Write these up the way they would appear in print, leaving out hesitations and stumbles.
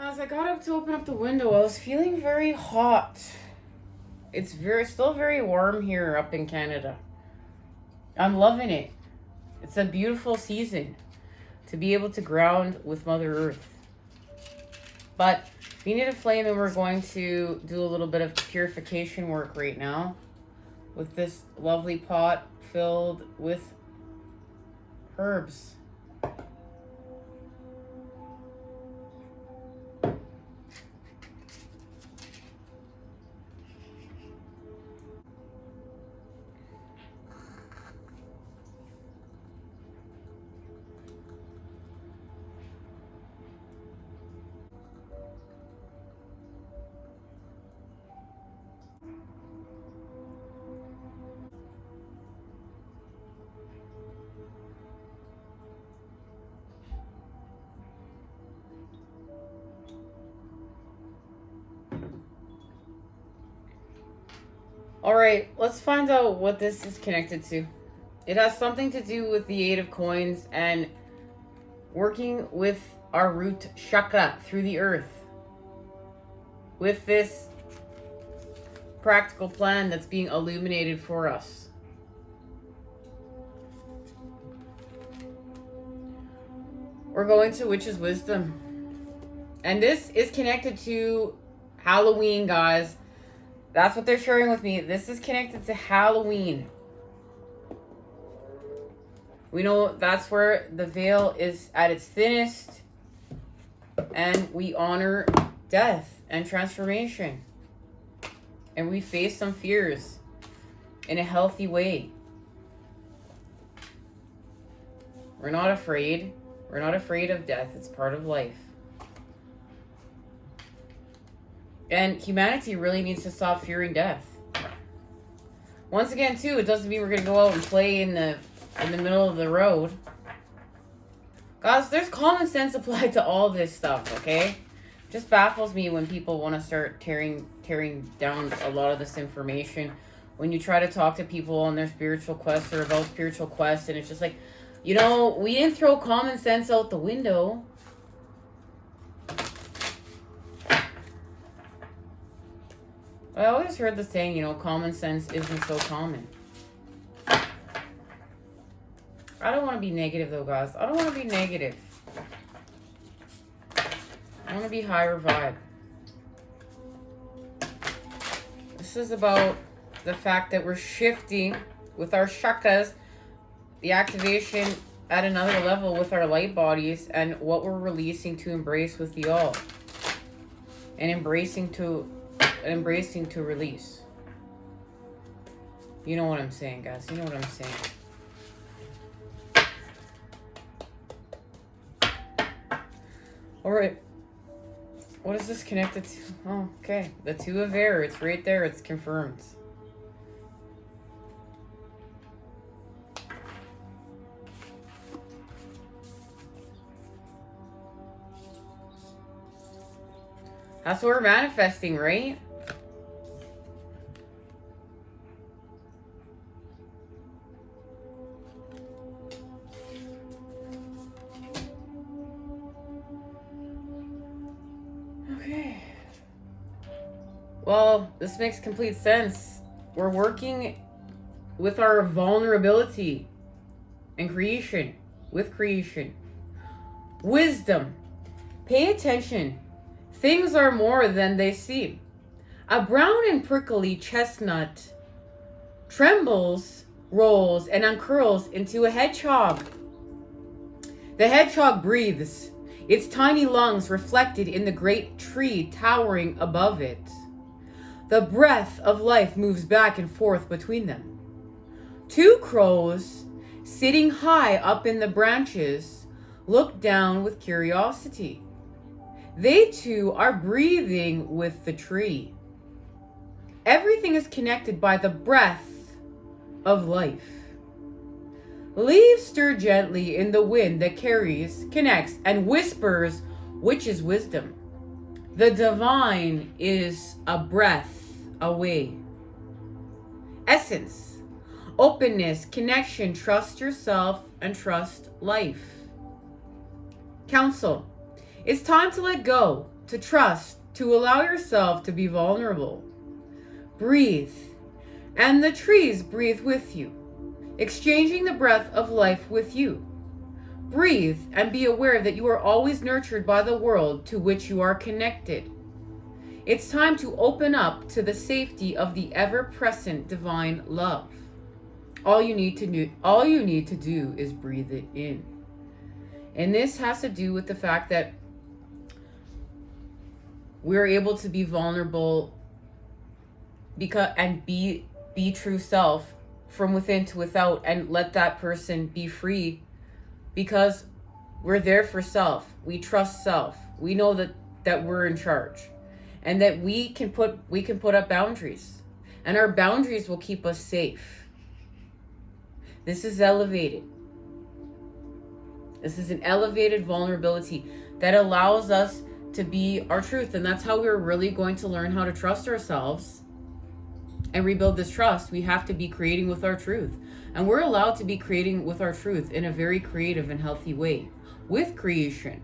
As I got up to open up the window, I was feeling very hot. It's still very warm here up in Canada. I'm loving it. It's a beautiful season to be able to ground with Mother Earth. But we need a flame, and we're going to do a little bit of purification work right now with this lovely pot filled with herbs. All right, let's find out what this is connected to. It has something to do with the 8 of coins and working with our root chakra through the earth. With this practical plan that's being illuminated for us. We're going to Witch's Wisdom. And this is connected to Halloween, guys. That's what they're sharing with me. This is connected to Halloween. We know that's where the veil is at its thinnest. And we honor death and transformation. And we face some fears in a healthy way. We're not afraid. We're not afraid of death. It's part of life. And humanity really needs to stop fearing death. Once again, too, it doesn't mean we're going to go out and play in the middle of the road. Guys, there's common sense applied to all this stuff, okay? Just baffles me when people want to start tearing down a lot of this information. When you try to talk to people on their spiritual quests or about spiritual quests, and it's just like, you know, we didn't throw common sense out the window. I always heard the saying, you know, common sense isn't so common. I don't want to be negative, though, guys. I don't want to be negative. I want to be higher vibe. This is about the fact that we're shifting with our chakras, the activation at another level with our light bodies, and what we're releasing to embrace with the all. And embracing to release. You know what I'm saying, guys. You know what I'm saying. All right. What is this connected to? Oh, okay. The 2 of air. It's right there. It's confirmed. That's what we're manifesting, right? Okay. Well, this makes complete sense. We're working with our vulnerability and creation. With creation. Wisdom. Pay attention. Things are more than they seem. A brown and prickly chestnut trembles, rolls, and uncurls into a hedgehog. The hedgehog breathes, its tiny lungs reflected in the great tree towering above it. The breath of life moves back and forth between them. 2 crows, sitting high up in the branches, look down with curiosity. They too are breathing with the tree. Everything is connected by the breath of life. Leaves stir gently in the wind that carries, connects, and whispers witch's wisdom. The divine is a breath away. Essence, openness, connection, trust yourself, and trust life. Counsel. It's time to let go, to trust, to allow yourself to be vulnerable. Breathe, and the trees breathe with you, exchanging the breath of life with you. Breathe and be aware that you are always nurtured by the world to which you are connected. It's time to open up to the safety of the ever-present divine love. All you need to do is breathe it in. And this has to do with the fact that we're able to be vulnerable and be true self from within to without, and let that person be free, because we're there for self. We trust self. We know that we're in charge, and that we can put up boundaries, and our boundaries will keep us safe. This is elevated. This is an elevated vulnerability that allows us to be our truth. And that's how we're really going to learn how to trust ourselves and rebuild this trust. We have to be creating with our truth. And we're allowed to be creating with our truth in a very creative and healthy way, with creation.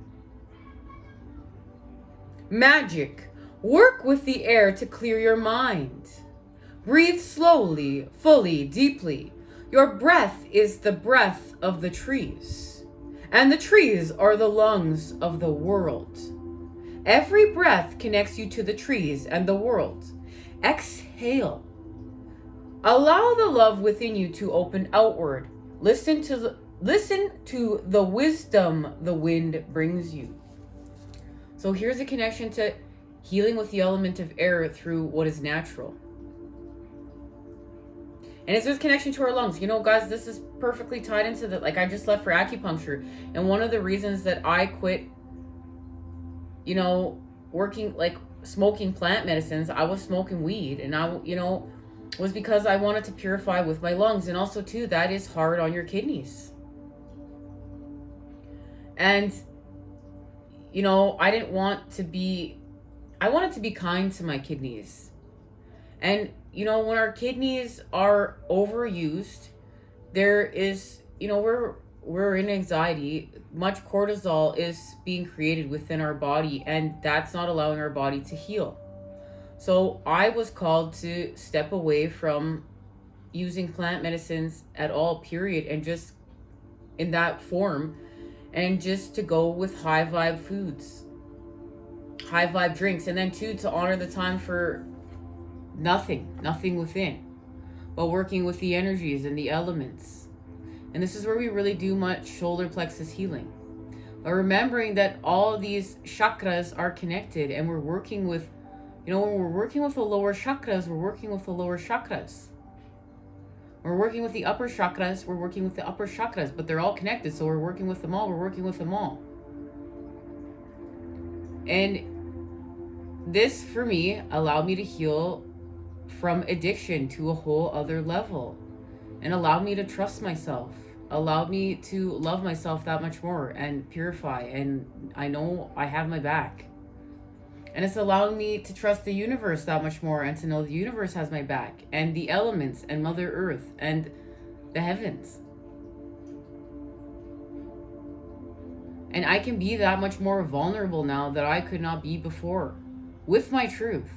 Magic. Work with the air to clear your mind. Breathe slowly, fully, deeply. Your breath is the breath of the trees, and the trees are the lungs of the world. Every breath connects you to the trees and the world. Exhale. Allow the love within you to open outward. Listen to the wisdom the wind brings you. So here's a connection to healing with the element of air through what is natural. And it's this connection to our lungs. You know, guys, this is perfectly tied into the, like, I just left for acupuncture. And one of the reasons that I quit, you know, working, like, smoking plant medicines, I was smoking weed. And I, you know, was because I wanted to purify with my lungs. And also, too, that is hard on your kidneys. And, you know, I wanted to be kind to my kidneys. And, you know, when our kidneys are overused, there is, you know, we're in anxiety. Much cortisol is being created within our body, and that's not allowing our body to heal. So I was called to step away from using plant medicines at all, period, and just in that form, and just to go with high vibe foods, high vibe drinks, and then too, to honor the time for nothing within, but working with the energies and the elements. And this is where we really do much shoulder plexus healing. But remembering that all of these chakras are connected, and we're working with, you know, when we're working with the lower chakras, we're working with the lower chakras. We're working with the upper chakras, we're working with the upper chakras, but they're all connected. So we're working with them all, we're working with them all. And this, for me, allowed me to heal from addiction to a whole other level, and allowed me to trust myself, allowed me to love myself that much more and purify. And I know I have my back. And it's allowed me to trust the universe that much more, and to know the universe has my back, and the elements, and Mother Earth, and the heavens. And I can be that much more vulnerable now that I could not be before, with my truth.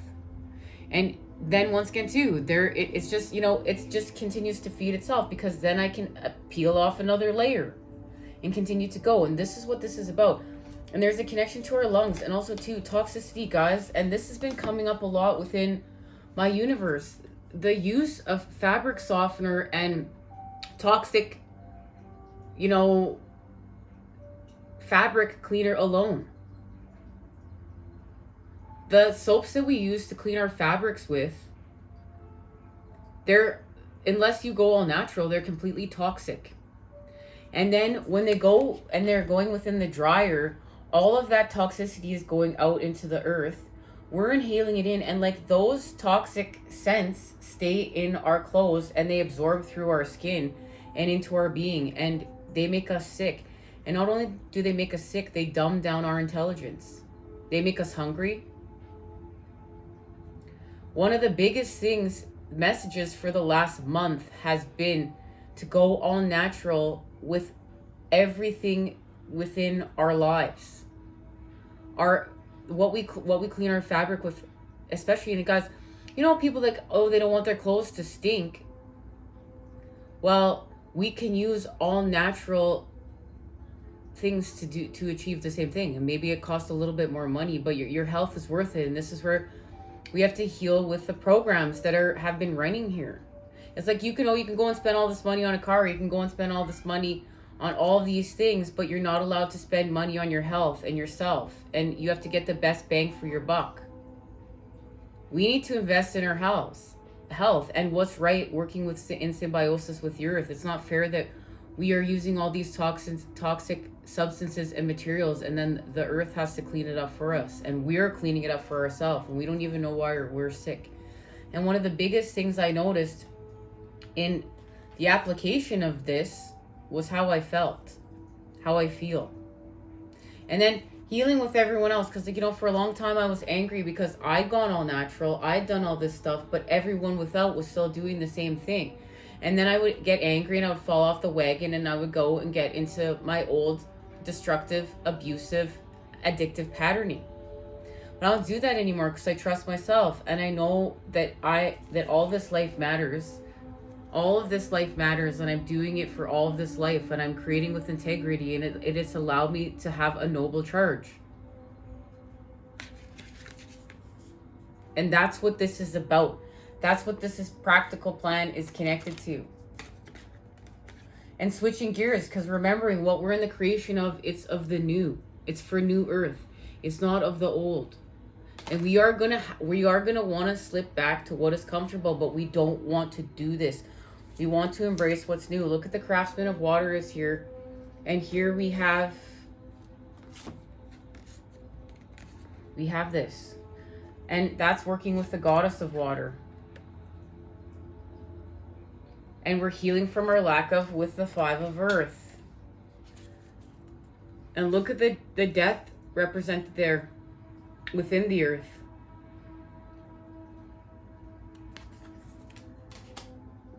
And then once again too, it's just, you know, it just continues to feed itself, because then I can peel off another layer and continue to go. And this is what this is about. And there's a connection to our lungs, and also to toxicity, guys. And this has been coming up a lot within my universe. The use of fabric softener and toxic, you know, fabric cleaner alone. The soaps that we use to clean our fabrics with, unless you go all natural, they're completely toxic. And then when they go and they're going within the dryer, all of that toxicity is going out into the earth. We're inhaling it in, and like those toxic scents stay in our clothes, and they absorb through our skin and into our being, and they make us sick. And not only do they make us sick, they dumb down our intelligence. They make us hungry. One of the biggest messages for the last month has been to go all natural with everything within our lives. what we clean our fabric with, especially in guys. You know, people like, oh, they don't want their clothes to stink. Well, we can use all natural things to achieve the same thing, and maybe it costs a little bit more money, but your health is worth it. And this is where we have to heal with the programs that have been running here. It's like you can go and spend all this money on a car, you can go and spend all this money on all these things, but you're not allowed to spend money on your health and yourself, and you have to get the best bang for your buck. We need to invest in our health and what's right, working in symbiosis with the earth. It's not fair that we are using all these toxic substances and materials, and then the earth has to clean it up for us, and we're cleaning it up for ourselves, and we don't even know why we're sick. And one of the biggest things I noticed in the application of this was how I felt, how I feel. And then healing with everyone else, because, you know, for a long time I was angry because I'd gone all natural, I'd done all this stuff, but everyone without was still doing the same thing. And then I would get angry and I would fall off the wagon, and I would go and get into my old destructive, abusive, addictive patterning. But I don't do that anymore because I trust myself, and I know that all this life matters. All of this life matters, and I'm doing it for all of this life, and I'm creating with integrity, and it has allowed me to have a noble charge. And that's what this is about. That's what this practical plan is connected to. And switching gears, because remembering what we're in the creation of, it's of the new. It's for new earth. It's not of the old. And we are gonna want to slip back to what is comfortable, but we don't want to do this. We want to embrace what's new. Look at the craftsman of water is here. And here we have this. And that's working with the goddess of water. And we're healing from our lack of with the 5 of earth. And look at the death represented there within the earth.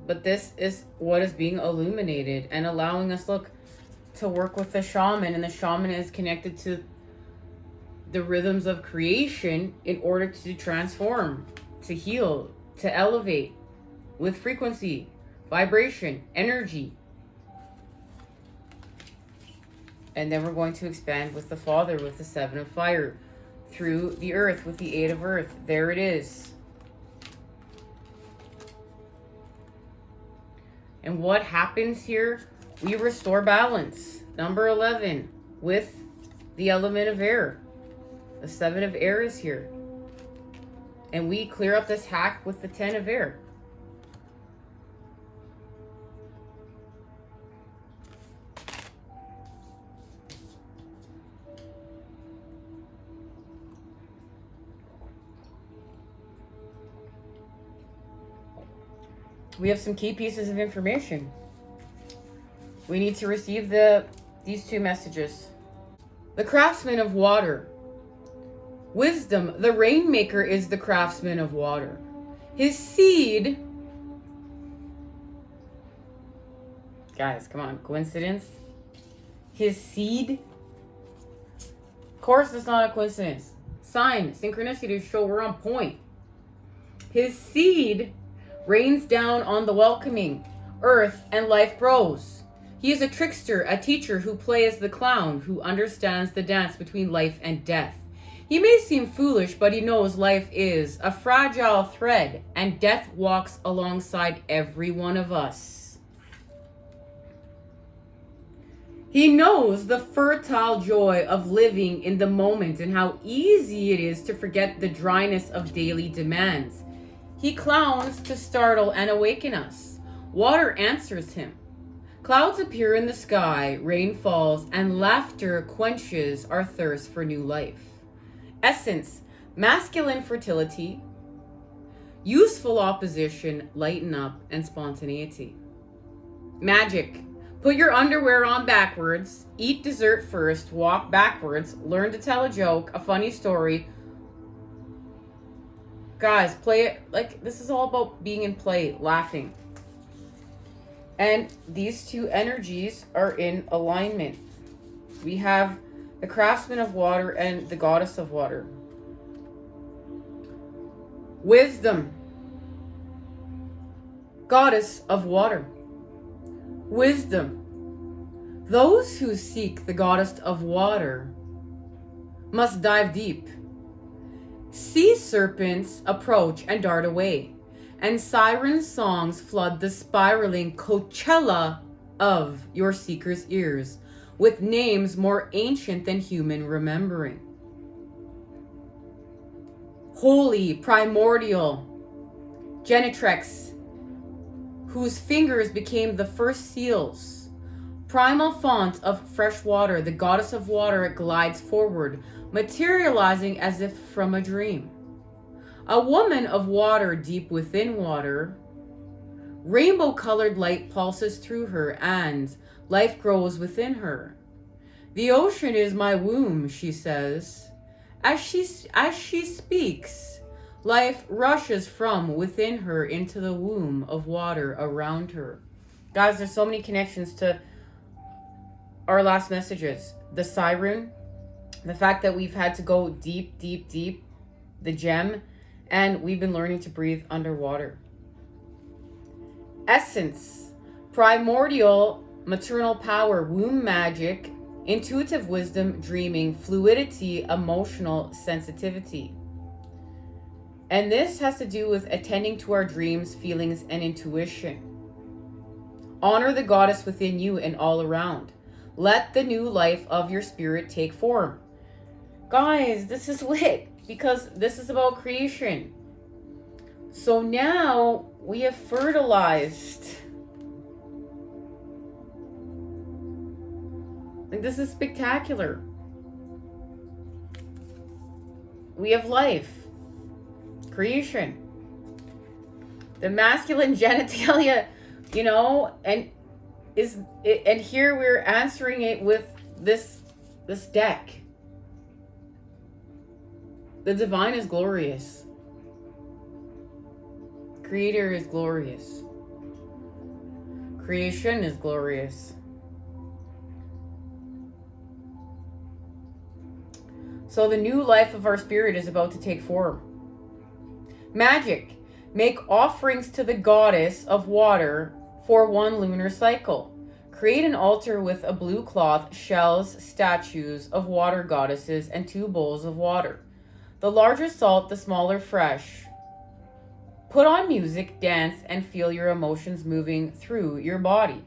But this is what is being illuminated and allowing us, look, to work with the shaman. And the shaman is connected to the rhythms of creation in order to transform, to heal, to elevate with frequency, vibration, energy. And then we're going to expand with the Father, with the 7 of fire, through the earth, with the 8 of earth. There it is. And what happens here? We restore balance. Number 11, with the element of air. The 7 of air is here. And we clear up this hack with the 10 of air. We have some key pieces of information. We need to receive these 2 messages. The craftsman of water. Wisdom, the rainmaker, is the craftsman of water. His seed... Guys, come on. Coincidence? His seed? Of course it's not a coincidence. Sign, synchronicities show we're on point. His seed rains down on the welcoming earth, and life grows. He is a trickster, a teacher who plays the clown, who understands the dance between life and death. He may seem foolish, but he knows life is a fragile thread, and death walks alongside every one of us. He knows the fertile joy of living in the moment and how easy it is to forget the dryness of daily demands. He clowns to startle and awaken us. Water answers him. Clouds appear in the sky, rain falls, and laughter quenches our thirst for new life. Essence, masculine fertility, useful opposition, lighten up, and spontaneity. Magic, put your underwear on backwards, eat dessert first, walk backwards, learn to tell a joke, a funny story. Guys, play it like this is all about being in play, laughing. And these 2 energies are in alignment. We have the craftsman of water and the goddess of water. Wisdom, goddess of water. Wisdom, those who seek the goddess of water must dive deep. Sea serpents approach and dart away, and siren songs flood the spiraling Coachella of your seeker's ears, with names more ancient than human remembering. Holy, primordial, Genitrex, whose fingers became the first seals. Primal font of fresh water, the goddess of water glides forward, materializing as if from a dream. A woman of water deep within water. Rainbow-colored light pulses through her, and life grows within her. The ocean is my womb, she says. As she speaks, life rushes from within her into the womb of water around her. Guys, there's so many connections to our last messages. The siren, the fact that we've had to go deep, deep, deep, the gem, and we've been learning to breathe underwater. Essence, primordial maternal power, womb magic, intuitive wisdom, dreaming, fluidity, emotional sensitivity. And this has to do with attending to our dreams, feelings, and intuition. Honor the goddess within you and all around. Let the new life of your spirit take form. Guys, this is lit because this is about creation. So now we have fertilized. Like, this is spectacular. We have life, creation, the masculine genitalia, you know, and here we're answering it with this deck. The divine is glorious. Creator is glorious. Creation is glorious. So the new life of our spirit is about to take form. Magic. Make offerings to the goddess of water for 1 lunar cycle. Create an altar with a blue cloth, shells, statues of water goddesses, and 2 bowls of water. The larger salt, the smaller fresh. Put on music, dance, and feel your emotions moving through your body.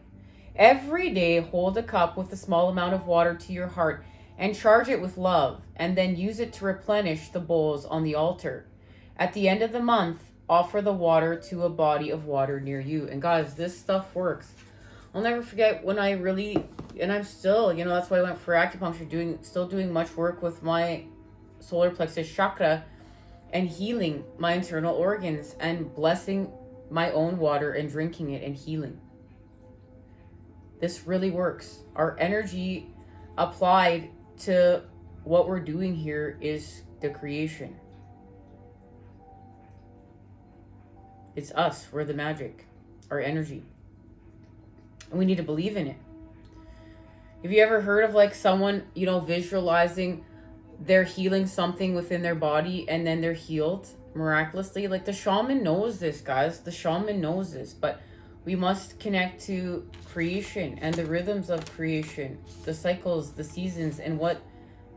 Every day, hold a cup with a small amount of water to your heart and charge it with love, and then use it to replenish the bowls on the altar. At the end of the month, offer the water to a body of water near you. And guys, this stuff works. I'll never forget when and I'm still, that's why I went for acupuncture, still doing much work with my solar plexus chakra and healing my internal organs and blessing my own water and drinking it and healing. This really works. Our energy applied to what we're doing here is the creation. It's us. We're the magic. Our energy. And we need to believe in it. Have you ever heard of someone, visualizing they're healing something within their body and then they're healed miraculously? The shaman knows this, guys. The shaman knows this. But we must connect to creation and the rhythms of creation, the cycles, the seasons, and what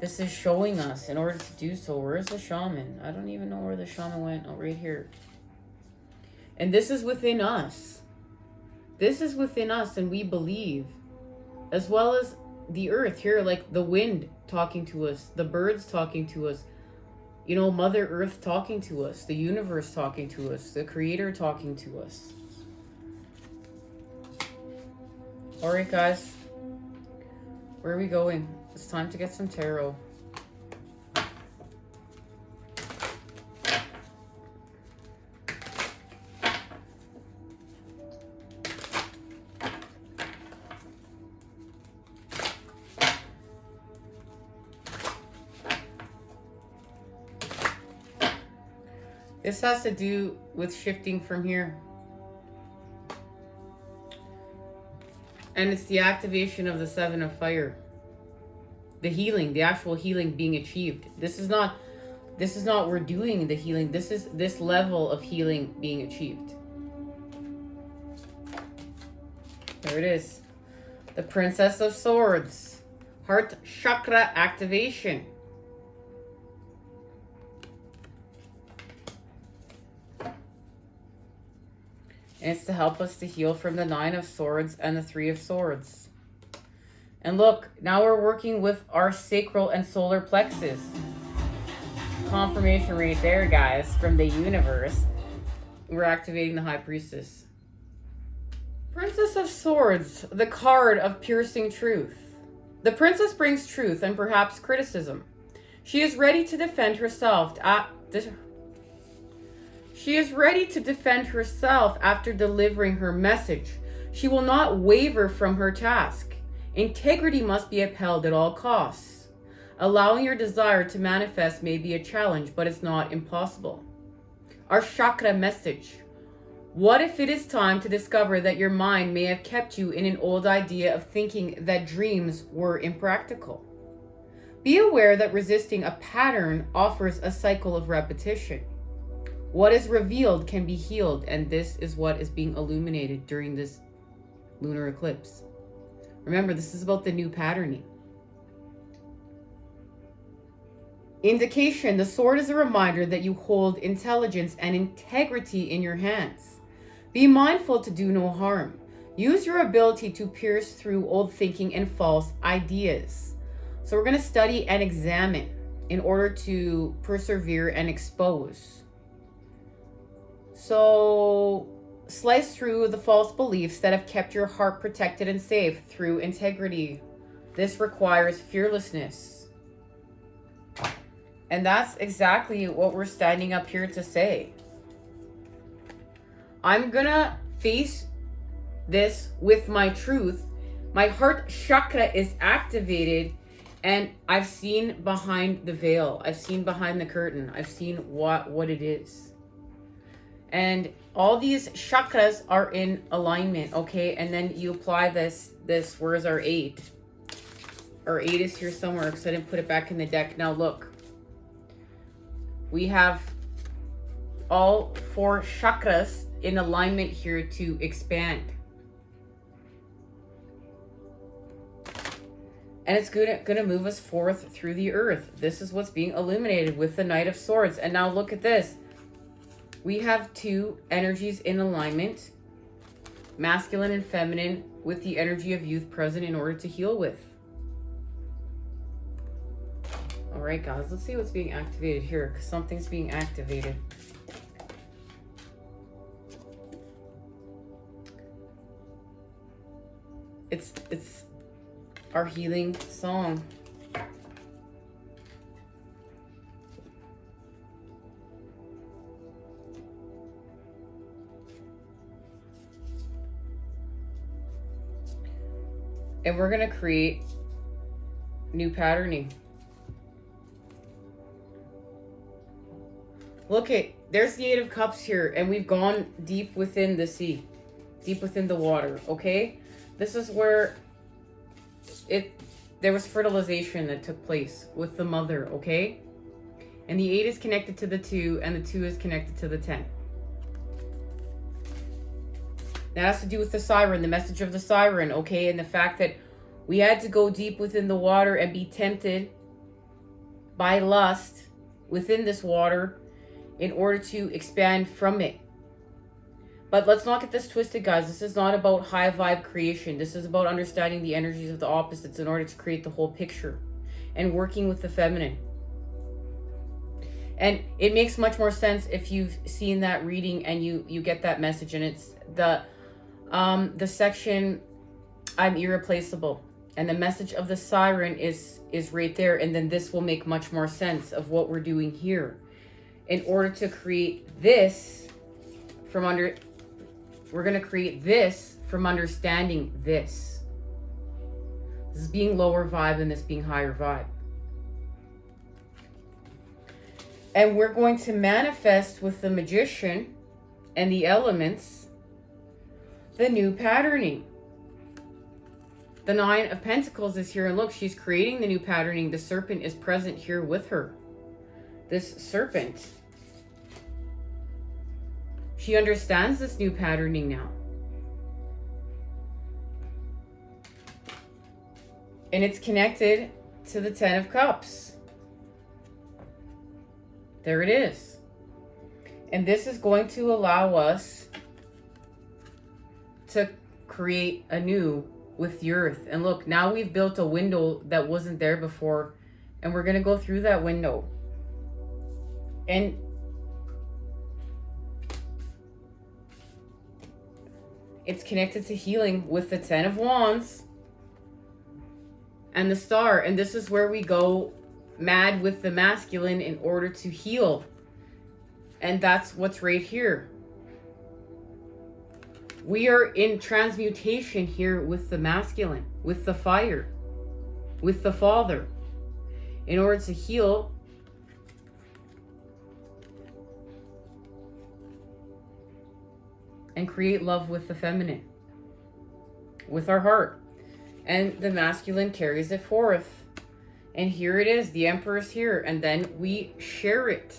this is showing us in order to do so. Where's the shaman? I don't even know where the shaman went. Oh, right here. And this is within us. This is within us, and we believe, as well as the earth here, the wind talking to us, the birds talking to us, Mother Earth talking to us, the universe talking to us, the Creator talking to us. All right, guys, where are we going? It's time to get some tarot. This has to do with shifting from here. And it's the activation of the 7 of fire. The healing, the actual healing being achieved. This is not This is not we're doing the healing. This is this level of healing being achieved. There it is. The Princess of Swords. Heart chakra activation. And it's to help us to heal from the 9 of Swords and the 3 of Swords. And look, now we're working with our sacral and solar plexus. Confirmation right there, guys, from the universe. We're activating the High Priestess. Princess of Swords, the card of piercing truth. The princess brings truth and perhaps criticism. She is ready to defend herself after delivering her message. She will not waver from her task. Integrity must be upheld at all costs. Allowing your desire to manifest may be a challenge, but it's not impossible. Our chakra message. What if it is time to discover that your mind may have kept you in an old idea of thinking that dreams were impractical? Be aware that resisting a pattern offers a cycle of repetition. What is revealed can be healed, and this is what is being illuminated during this lunar eclipse. Remember, this is about the new patterning. Indication: the sword is a reminder that you hold intelligence and integrity in your hands. Be mindful to do no harm. Use your ability to pierce through old thinking and false ideas. So we're going to study and examine in order to persevere and expose. So slice through the false beliefs that have kept your heart protected and safe through integrity. This requires fearlessness. And that's exactly what we're standing up here to say. I'm gonna face this with my truth. My heart chakra is activated, and I've seen behind the veil. I've seen behind the curtain. I've seen what it is. And all these chakras are in alignment, okay? And then you apply this, where's our 8? Our 8 is here somewhere because I didn't put it back in the deck. Now look. We have all 4 chakras in alignment here to expand. And it's gonna move us forth through the earth. This is what's being illuminated with the Knight of Swords. And now look at this. We have 2 energies in alignment, masculine and feminine, with the energy of youth present in order to heal with. All right, guys, let's see what's being activated here, because something's being activated. It's our healing song. And we're going to create new patterning. Look at, there's the 8 of Cups here, and we've gone deep within the sea, deep within the water, okay? This is where there was fertilization that took place with the mother, okay? And the 8 is connected to the 2, and the 2 is connected to the 10. That has to do with the siren, the message of the siren, okay? And the fact that we had to go deep within the water and be tempted by lust within this water in order to expand from it. But let's not get this twisted, guys. This is not about high vibe creation. This is about understanding the energies of the opposites in order to create the whole picture and working with the feminine. And it makes much more sense if you've seen that reading and you get that message. And it's the section, I'm irreplaceable. And the message of the siren is right there. And then this will make much more sense of what we're doing here. In order to create this from under, we're going to create this from understanding this. This is being lower vibe and this being higher vibe. And we're going to manifest with the Magician and the elements the new patterning. The 9 of Pentacles is here, and look, she's creating the new patterning. The serpent is present here with her. this serpent. She understands this new patterning now. And it's connected to the Ten of Cups. There it is. And this is going to allow us to create anew with the earth. And look, now we've built a window that wasn't there before. And we're going to go through that window. And it's connected to healing with the Ten of Wands and the Star. And this is where we go mad with the masculine in order to heal. And that's what's right here. We are in transmutation here with the masculine, with the fire, with the Father, in order to heal and create love with the feminine, with our heart. And the masculine carries it forth. And here it is, the Emperor's here. And then we share it,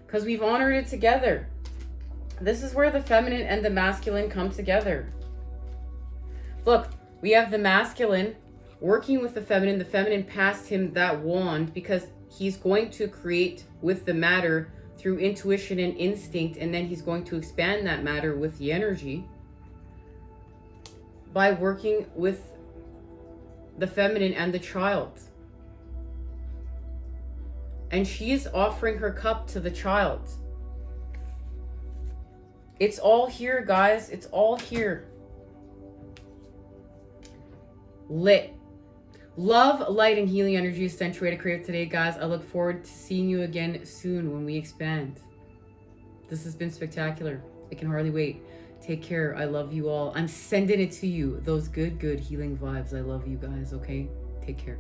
because we've honored it together. This is where the feminine and the masculine come together. Look, we have the masculine working with the feminine. The feminine passed him that wand because he's going to create with the matter through intuition and instinct, and then he's going to expand that matter with the energy by working with the feminine and the child. And she is offering her cup to the child. It's all here, guys. It's all here. Lit. Love, light, and healing energy is Sanctuary to create today, guys. I look forward to seeing you again soon when we expand. This has been spectacular. I can hardly wait. Take care. I love you all. I'm sending it to you. Those good healing vibes. I love you guys, okay? Take care.